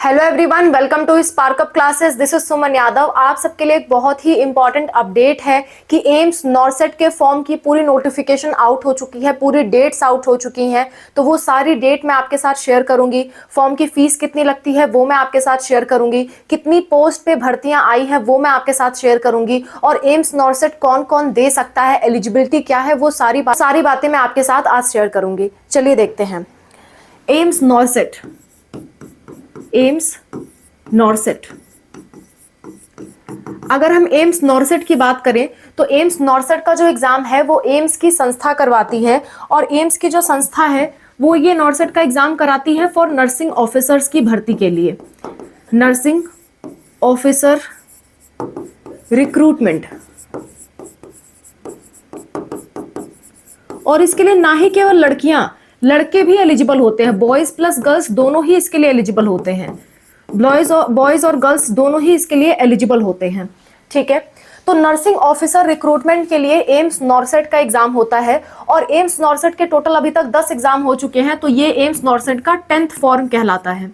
Hello everyone, welcome to Spark Up classes. This is Suman Yadav. आप सबके लिए एक बहुत ही इंपॉर्टेंट अपडेट है कि एम्स नॉर्सेट के फॉर्म की पूरी नोटिफिकेशन आउट हो चुकी है, पूरी डेट्स आउट हो चुकी हैं। तो वो सारी डेट मैं आपके साथ शेयर करूंगी। फॉर्म की फीस कितनी लगती है वो मैं आपके साथ शेयर करूंगी। कितनी पोस्ट पे भर्तियां आई है वो मैं आपके साथ शेयर करूंगी। और एम्स नॉर्सेट कौन कौन दे सकता है, एलिजिबिलिटी क्या है, वो सारी बातें मैं आपके साथ आज शेयर करूंगी। चलिए देखते हैं। एम्स नॉर्सेट, एम्स नॉर्सेट, अगर हम एम्स नॉर्सेट की बात करें तो एम्स नॉर्सेट का जो एग्जाम है वो एम्स की संस्था करवाती है। और एम्स की जो संस्था है वो ये नॉर्सेट का एग्जाम कराती है फॉर नर्सिंग ऑफिसर्स की भर्ती के लिए, नर्सिंग ऑफिसर रिक्रूटमेंट। और इसके लिए ना ही केवल लड़कियां, लड़के भी एलिजिबल होते हैं। बॉयज प्लस गर्ल्स दोनों ही इसके लिए एलिजिबल होते हैं। बॉयज और गर्ल्स दोनों ही इसके लिए एलिजिबल होते हैं। ठीक है, तो नर्सिंग ऑफिसर रिक्रूटमेंट के लिए एम्स नॉर्सेट का एग्जाम होता है। और एम्स नॉर्सेट के टोटल अभी तक 10 एग्जाम हो चुके हैं। तो ये एम्स नॉर्सेट का 10th फॉर्म कहलाता है।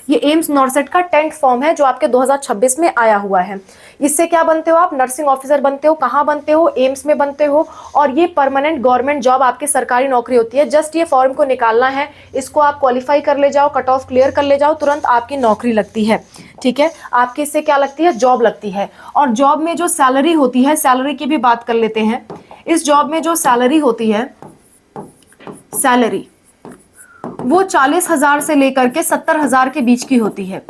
ये एम्स नॉर्सेट का 10th फॉर्म है जो आपके 2026 में आया हुआ है। इससे क्या बनते हो आप? नर्सिंग ऑफिसर बनते हो। कहाँ बनते हो? एम्स में बनते हो। और ये परमानेंट गवर्नमेंट जॉब, आपकी सरकारी नौकरी होती है। जस्ट ये फॉर्म को निकालना है, इसको आप क्वालिफाई कर ले जाओ, कट ऑफ क्लियर कर ले जाओ, तुरंत आपकी नौकरी लगती है। ठीक है, आपकी इससे क्या लगती है? जॉब लगती है। और जॉब में जो सैलरी होती है, सैलरी की भी बात कर लेते हैं। इस जॉब में जो सैलरी होती है, सैलरी वो 40,000 से लेकर के 70,000 के बीच की होती है।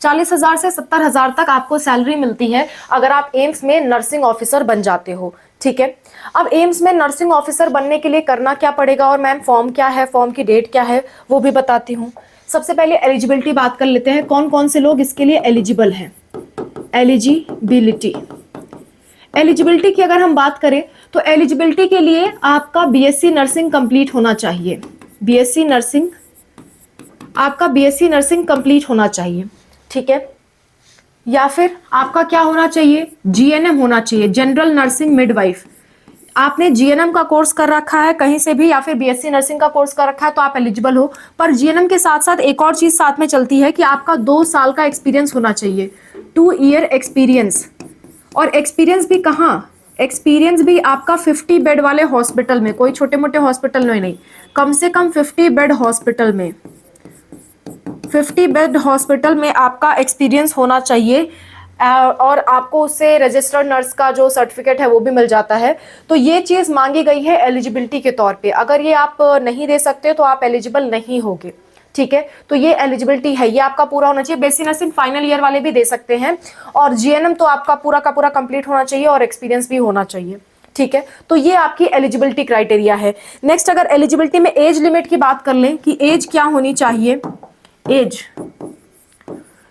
40,000 से 70,000 तक आपको सैलरी मिलती है अगर आप एम्स में नर्सिंग ऑफिसर बन जाते हो। ठीक है, अब एम्स में नर्सिंग ऑफिसर बनने के लिए करना क्या पड़ेगा, और मैम फॉर्म क्या है, फॉर्म की डेट क्या है, वो भी बताती हूँ। सबसे पहले एलिजिबिलिटी बात कर लेते हैं, कौन कौन से लोग इसके लिए एलिजिबल हैं। एलिजिबिलिटी, एलिजिबिलिटी की अगर हम बात करें तो एलिजिबिलिटी के लिए आपका बीएससी नर्सिंग कंप्लीट होना चाहिए। बीएससी नर्सिंग, आपका बीएससी नर्सिंग कंप्लीट होना चाहिए। ठीक है, या फिर आपका क्या होना चाहिए? जीएनएम होना चाहिए, जनरल नर्सिंग मिडवाइफ। आपने जीएनएम का कोर्स कर रखा है कहीं से भी, या फिर बीएससी नर्सिंग का कोर्स कर रखा है तो आप एलिजिबल हो। पर जीएनएम के साथ साथ एक और चीज साथ में चलती है कि आपका 2 साल का एक्सपीरियंस होना चाहिए, 2 ईयर एक्सपीरियंस। और एक्सपीरियंस भी कहाँ? एक्सपीरियंस भी आपका 50 बेड वाले हॉस्पिटल में, कोई छोटे मोटे हॉस्पिटल में नहीं, कम से कम 50 बेड हॉस्पिटल में, 50 बेड हॉस्पिटल में आपका एक्सपीरियंस होना चाहिए। और आपको उससे रजिस्टर्ड नर्स का जो सर्टिफिकेट है वो भी मिल जाता है। तो ये चीज़ मांगी गई है एलिजिबिलिटी के तौर पे। अगर ये आप नहीं दे सकते तो आप एलिजिबल नहीं होगे। ठीक है, तो ये एलिजिबिलिटी है, ये आपका पूरा होना चाहिए। बेसिक नर्सिंग फाइनल ईयर वाले भी दे सकते हैं। और जीएनएम तो आपका पूरा का पूरा कंप्लीट होना चाहिए और एक्सपीरियंस भी होना चाहिए। ठीक है, तो ये आपकी एलिजिबिलिटी क्राइटेरिया है। नेक्स्ट, अगर एलिजिबिलिटी में एज लिमिट की बात कर लें कि एज क्या होनी चाहिए, एज,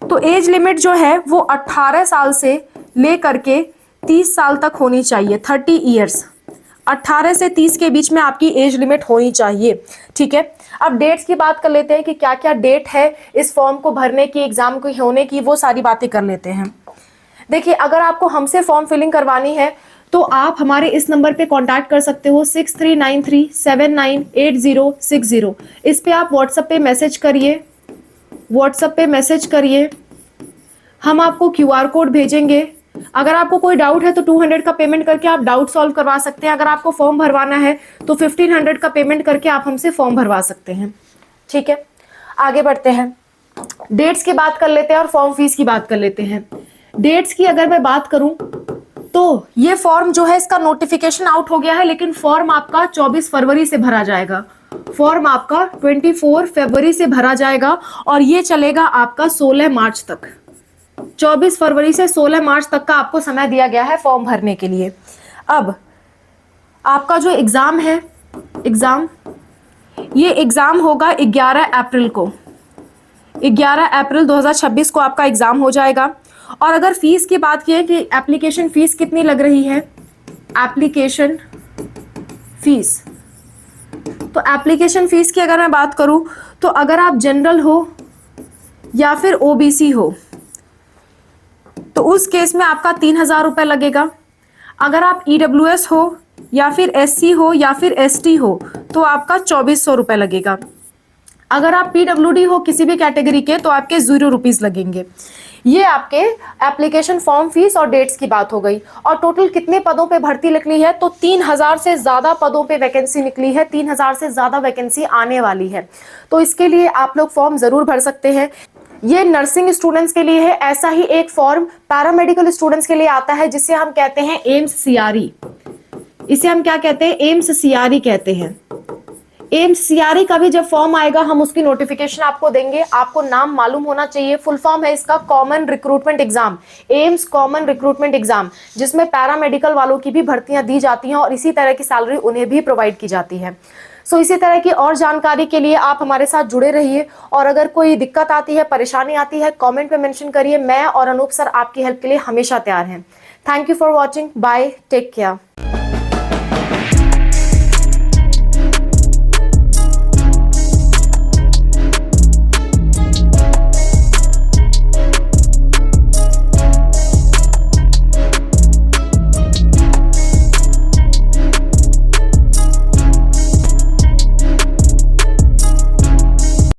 तो एज लिमिट जो है वो 18 साल से लेकर के 30 साल तक होनी चाहिए, 30 ईयर्स। 18 से 30 के बीच में आपकी एज लिमिट होनी चाहिए। ठीक है, अब डेट्स की बात कर लेते हैं कि क्या क्या डेट है इस फॉर्म को भरने की, एग्जाम को होने की, वो सारी बातें कर लेते हैं। देखिए, अगर आपको हमसे फॉर्म फिलिंग करवानी है तो आप हमारे इस नंबर पे कांटेक्ट कर सकते हो, 6393798060। इस पे आप व्हाट्सएप पे मैसेज करिए, व्हाट्सएप पे मैसेज करिए, हम आपको क्यूआर कोड भेजेंगे। अगर आपको कोई डाउट है तो 200 का पेमेंट करके आप डाउट सॉल्व करवा सकते हैं। अगर आपको फॉर्म भरवाना है तो 1500 का पेमेंट करके आप हमसे फॉर्म भरवा सकते हैं। ठीक है, आगे बढ़ते हैं, डेट्स की बात कर लेते हैं और फॉर्म फीस की बात कर लेते हैं। डेट्स की अगर मैं बात करूं तो ये फॉर्म जो है इसका नोटिफिकेशन आउट हो गया है, लेकिन फॉर्म आपका 24 फरवरी से भरा जाएगा। फॉर्म आपका 24 फरवरी से भरा जाएगा और ये चलेगा आपका 16 मार्च तक। 24 फरवरी से 16 मार्च तक का आपको समय दिया गया है फॉर्म भरने के लिए। अब आपका जो एग्जाम है, ये एग्जाम होगा 11 अप्रैल को, 11 अप्रैल 2026 को आपका एग्जाम हो जाएगा। और अगर फीस की बात की कि एप्लीकेशन फीस कितनी लग रही है, एप्लीकेशन फीस, तो एप्लीकेशन फीस की अगर मैं बात करूं तो अगर आप जनरल हो या फिर ओबीसी हो तो उस केस में आपका 3,000 रुपये लगेगा। अगर आप ईडब्ल्यूएस हो या फिर एससी हो या फिर एसटी हो तो आपका 2,400 रुपये लगेगा। अगर आप पीडब्ल्यूडी हो किसी भी कैटेगरी के तो आपके 0 रुपीज लगेंगे। ये आपके एप्लीकेशन फॉर्म फीस और डेट्स की बात हो गई। और टोटल कितने पदों पे भर्ती निकली है, तो 3000 से ज्यादा पदों पे वैकेंसी निकली है, 3000 से ज्यादा वैकेंसी आने वाली है। तो इसके लिए आप लोग फॉर्म जरूर भर सकते हैं। ये नर्सिंग स्टूडेंट्स के लिए है। ऐसा ही एक फॉर्म पैरामेडिकल स्टूडेंट्स के लिए आता है जिसे हम कहते हैं एम्स सीआरई। इसे हम क्या कहते हैं, एम्स सीआरई कहते हैं। एम्स सीआरई का भी जब फॉर्म आएगा हम उसकी नोटिफिकेशन आपको देंगे। आपको नाम मालूम होना चाहिए। फुल फॉर्म है इसका common recruitment exam, AIIMS common recruitment exam, जिसमें पैरामेडिकल वालों की भी भर्तियां दी जाती हैं और इसी तरह की सैलरी उन्हें भी प्रोवाइड की जाती है। सो इसी तरह की और जानकारी के लिए आप हमारे साथ जुड़े रहिए। और अगर कोई दिक्कत आती है, परेशानी आती है, कमेंट में मेंशन करिए। मैं और अनूप सर आपकी हेल्प के लिए हमेशा तैयार हैं। Thank you for watching. Bye, take care.